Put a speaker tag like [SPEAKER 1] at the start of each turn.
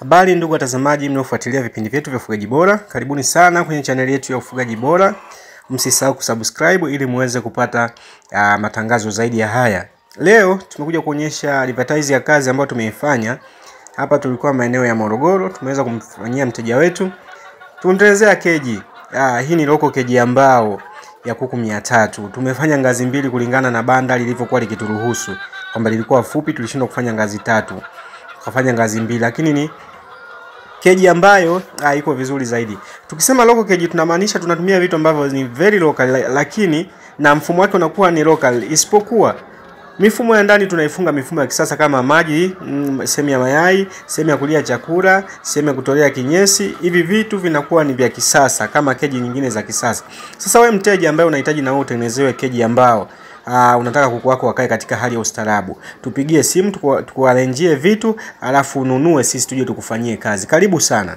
[SPEAKER 1] Habari ndugu watazamaji mnaofuatilia vipindi vyetu vya ufugaji bora. Karibuni sana kwenye channel yetu ya ufugaji bora. Msisahau kusubscribe ili muweze kupata matangazo zaidi ya haya. Leo tumekuja kuonyesha advertise ya kazi ambayo tumeifanya. Hapa tulikuwa maeneo ya Morogoro, tumeweza kumfanyia mteja wetu. Tumemtengenezea keji. Hii ni loko keji ambao ya kuku 300. Tumefanya ngazi mbili kulingana na banda lilivyokuwa likituruhusu. Kwamba lilikuwa fupi tulishindwa kufanya ngazi 3. Tukafanya ngazi mbili, lakini ni keji ambayo iko vizuri zaidi. Tukisema local keji tunamaanisha tunatumia vitu ambavyo ni very local, lakini na mfumo wake unakuwa ni local, isipokuwa mifumo ya ndani tunaifunga mifumo ya kisasa kama maji, sehemu ya mayai, sehemu ya kulia chakula, sehemu ya kutolea kinyesi. Hivi vitu vinakuwa ni vya kisasa kama keji nyingine za kisasa. Sasa wewe mteja ambaye unahitaji na wewe utengenezewe keji ambao unataka kuku wako wakae katika hali ya ustaarabu, tupigie simu tukuarrangie vitu alafu ununue, sisi tuje tukufanyie kazi. Karibu sana.